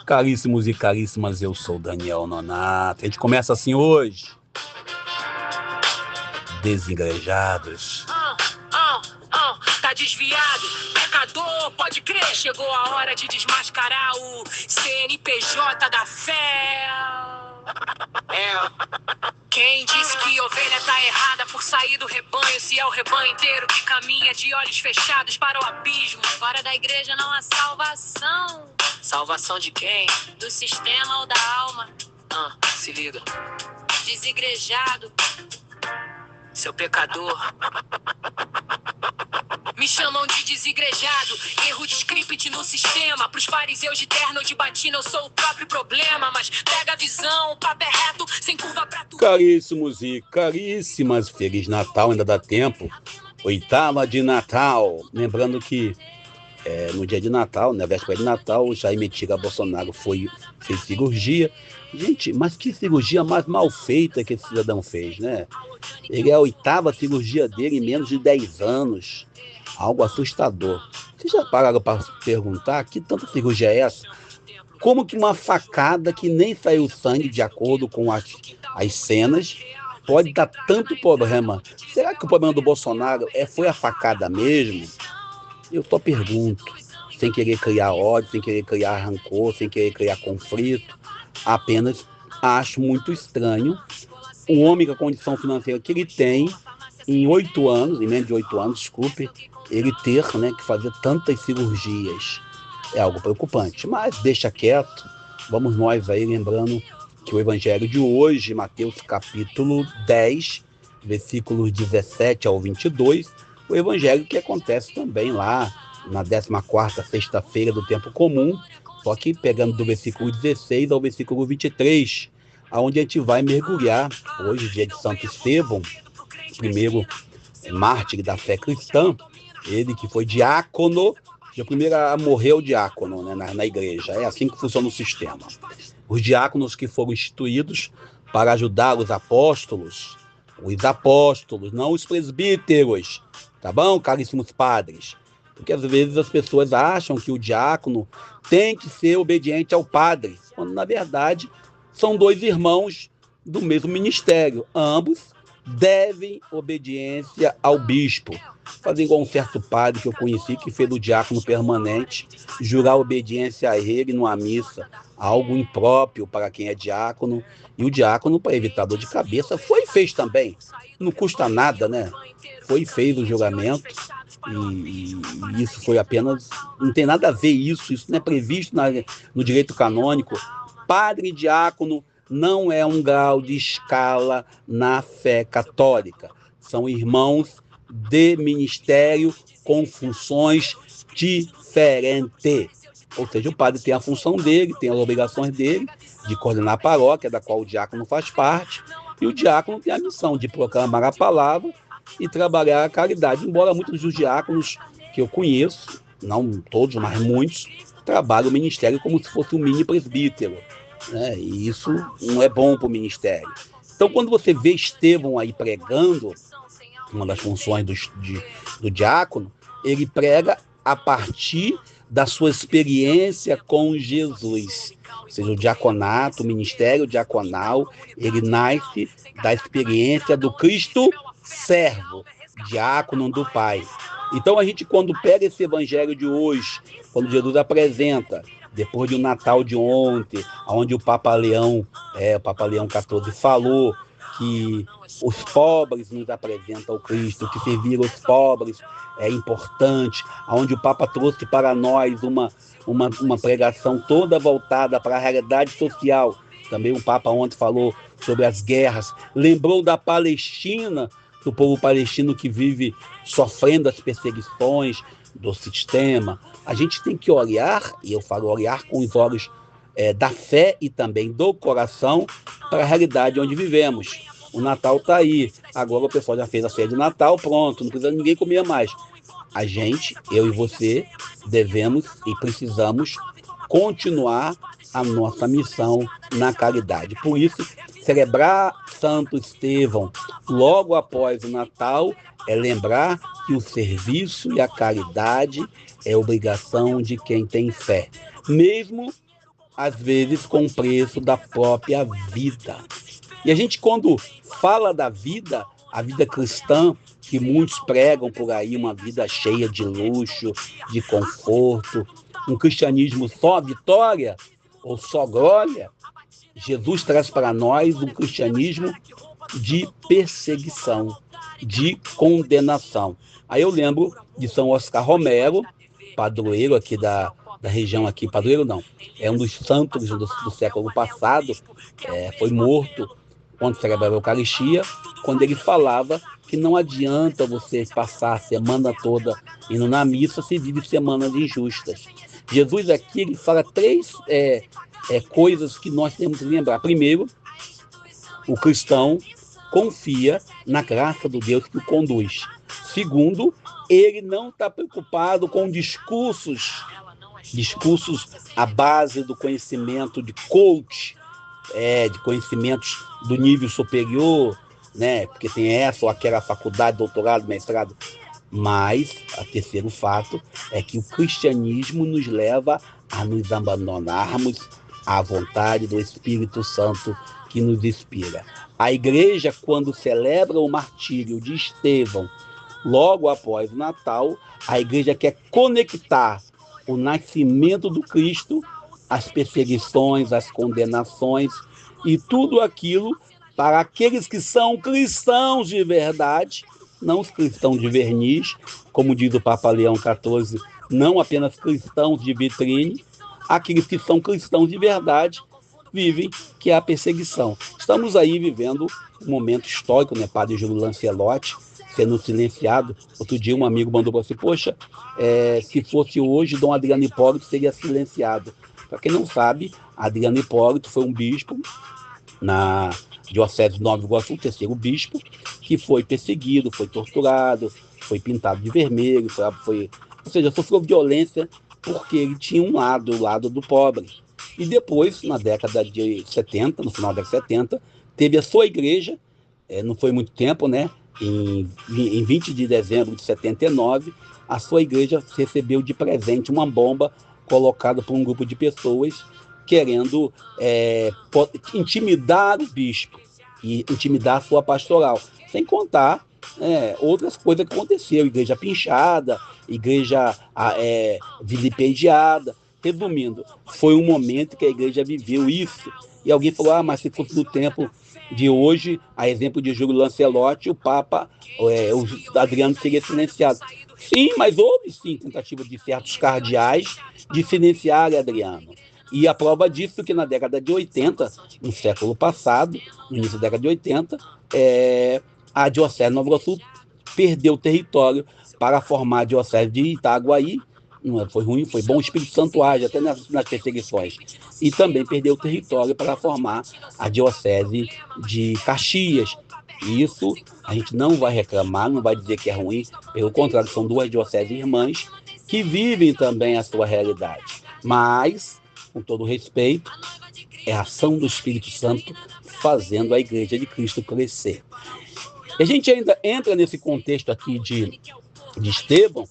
Caríssimos e caríssimas, eu sou Daniel Nonato. A gente começa assim hoje. Desigrejados. Tá desviado, pecador, pode crer. Chegou a hora de desmascarar o CNPJ da fé. Quem disse que ovelha tá errada por sair do rebanho, se é o rebanho inteiro que caminha de olhos fechados para o abismo? Fora da igreja não há salvação. Salvação de quem? Do sistema ou da alma? Se liga. Desigrejado, seu pecador. Me chamam de desigrejado, erro de script no sistema. Pros fariseus de terno ou de batina eu sou o próprio problema. Mas pega a visão, o papo é reto, sem curva pra tudo. Caríssimos e caríssimas, Feliz Natal, ainda dá tempo. 8ª de Natal. Lembrando que no dia de Natal, na véspera de Natal, o Jair Messias Bolsonaro fez cirurgia. Gente, mas que cirurgia mais mal feita que esse cidadão fez, né? Ele é a 8ª cirurgia dele em menos de 10 anos. Algo assustador. Vocês já pararam para perguntar que tanta cirurgia é essa? Como que uma facada que nem saiu sangue, de acordo com as cenas, pode dar tanto problema? Será que o problema do Bolsonaro foi a facada mesmo? Eu só pergunto, sem querer criar ódio, sem querer criar rancor, sem querer criar conflito. Apenas acho muito estranho o homem com a condição financeira que ele tem, em 8 anos, em menos de 8 anos, desculpe, ele ter, que fazer tantas cirurgias. É algo preocupante, mas deixa quieto. Vamos nós aí lembrando que o evangelho de hoje, Mateus capítulo 10, versículos 17 ao 22, o evangelho que acontece também lá na 14ª sexta-feira do tempo comum, só que pegando do versículo 16 ao versículo 23, aonde a gente vai mergulhar hoje, dia de Santo Estevão, primeiro mártir da fé cristã, ele que foi diácono, o primeiro a morrer o diácono, na igreja. É assim que funciona o sistema. Os diáconos que foram instituídos para ajudar os apóstolos, não os presbíteros, tá bom, caríssimos padres? Porque às vezes as pessoas acham que o diácono tem que ser obediente ao padre, quando na verdade são 2 irmãos do mesmo ministério, ambos devem obediência ao bispo. Fazer igual um certo padre que eu conheci, que fez o diácono permanente, jurar obediência a ele numa missa, algo impróprio para quem é diácono. E o diácono, para evitar dor de cabeça, fez também. Não custa nada, né? Fez o juramento. E isso foi apenas... Não tem nada a ver isso não é previsto no direito canônico. Padre e diácono não é um grau de escala na fé católica. São irmãos de ministério com funções diferentes. Ou seja, o padre tem a função dele, tem as obrigações dele de coordenar a paróquia, da qual o diácono faz parte, e o diácono tem a missão de proclamar a palavra e trabalhar a caridade. Embora muitos dos diáconos que eu conheço, não todos, mas muitos, trabalham o ministério como se fosse um mini presbítero, né? E isso não é bom para o ministério. Então, quando você vê Estevão aí pregando, uma das funções do diácono, ele prega a partir da sua experiência com Jesus. Ou seja, o diaconato, o ministério diaconal, ele nasce da experiência do Cristo servo, diácono do Pai. Então a gente, quando pega esse evangelho de hoje, quando Jesus apresenta, depois do Natal de ontem, onde o Papa Leão XIV falou que os pobres nos apresentam o Cristo, que servir os pobres é importante, onde o Papa trouxe para nós uma pregação toda voltada para a realidade social. Também o Papa ontem falou sobre as guerras, lembrou da Palestina, do povo palestino que vive sofrendo as perseguições do sistema. A gente tem que olhar, e eu falo olhar com os olhos da fé e também do coração, para a realidade onde vivemos. O Natal está aí. Agora o pessoal já fez a ceia de Natal, pronto, não precisa ninguém comer mais. A gente, eu e você, devemos e precisamos continuar a nossa missão na caridade. Por isso, celebrar Santo Estevão logo após o Natal é lembrar que o serviço e a caridade é obrigação de quem tem fé. Mesmo às vezes com o preço da própria vida. E a gente, quando fala da vida, a vida cristã, que muitos pregam por aí, uma vida cheia de luxo, de conforto, um cristianismo só vitória ou só glória, Jesus traz para nós um cristianismo de perseguição, de condenação. Aí eu lembro de São Oscar Romero, padroeiro aqui da região aqui, padroeiro não, é um dos santos do século passado, foi morto quando celebrava a Eucaristia, quando ele falava que não adianta você passar a semana toda indo na missa se vive semanas injustas. Jesus aqui ele fala três coisas que nós temos que lembrar. Primeiro, o cristão confia na graça do Deus que o conduz. Segundo, ele não está preocupado com discursos à base do conhecimento de coach, de conhecimentos do nível superior, né? Porque tem essa ou aquela faculdade, doutorado, mestrado. Mas o terceiro fato é que o cristianismo nos leva a nos abandonarmos à vontade do Espírito Santo que nos inspira. A igreja, quando celebra o martírio de Estevão, logo após o Natal, a igreja quer conectar o nascimento do Cristo às perseguições, às condenações e tudo aquilo para aqueles que são cristãos de verdade, não os cristãos de verniz, como diz o Papa Leão XIV, não apenas cristãos de vitrine, aqueles que são cristãos de verdade vivem que é a perseguição. Estamos aí vivendo um momento histórico, né? Padre Júlio Lancelotti sendo silenciado. Outro dia um amigo mandou para você, poxa, se fosse hoje, Dom Adriano Hipólito seria silenciado. Para quem não sabe, Adriano Hipólito foi um bispo na Diocese de Nova Iguaçu, o terceiro bispo, que foi perseguido, foi torturado, foi pintado de vermelho, ou seja, sofreu violência porque ele tinha um lado, o lado do pobre. E depois, na década de 70, no final da década de 70, teve a sua igreja, não foi muito tempo, né? Em 20 de dezembro de 79, a sua igreja recebeu de presente uma bomba colocada por um grupo de pessoas querendo intimidar o bispo e intimidar a sua pastoral, sem contar outras coisas que aconteceram, igreja pinchada, igreja vilipendiada. Resumindo, foi um momento que a igreja viveu isso, e alguém falou, mas se fosse no tempo de hoje, a exemplo de Júlio Lancelotti, o Papa, o Adriano seria silenciado. Sim, mas houve sim tentativa de certos cardeais de silenciar Adriano. E a prova disso é que na década de 80, no século passado, no início da década de 80, a Diocese de Nova Iguaçu perdeu território para formar a Diocese de Itaguaí. Não foi ruim, foi bom, o Espírito Santo age até nas perseguições. E também perdeu território para formar a Diocese de Caxias. Isso a gente não vai reclamar, não vai dizer que é ruim, pelo contrário, são duas dioceses irmãs que vivem também a sua realidade. Mas, com todo respeito, é a ação do Espírito Santo fazendo a Igreja de Cristo crescer. E a gente ainda entra nesse contexto aqui de Estevão,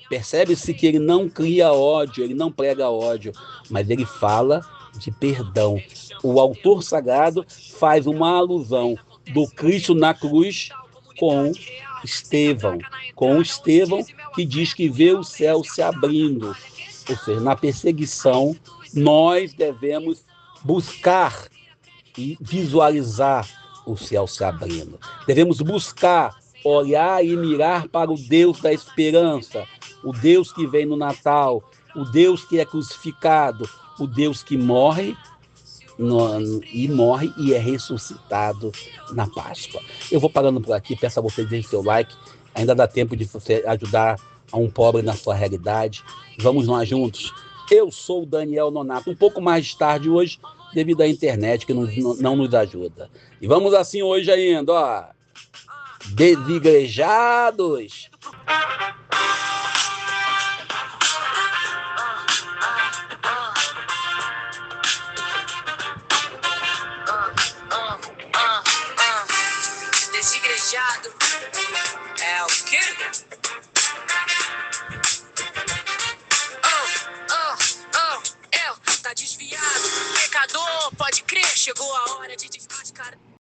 percebe-se que ele não cria ódio, ele não prega ódio, mas ele fala de perdão. O autor sagrado faz uma alusão do Cristo na cruz com Estevão que diz que vê o céu se abrindo. Ou seja, na perseguição, nós devemos buscar e visualizar o céu se abrindo. Devemos buscar, olhar e mirar para o Deus da esperança, o Deus que vem no Natal, o Deus que é crucificado, o Deus que morre e é ressuscitado na Páscoa. Eu vou parando por aqui, peço a você deixar seu like, ainda dá tempo de você ajudar a um pobre na sua realidade. Vamos nós juntos. Eu sou o Daniel Nonato, um pouco mais tarde hoje, devido à internet que não nos ajuda. E vamos assim hoje ainda, ó. Desigrejados. Desigrejado é o quê? Tá desviado. hora de descascar.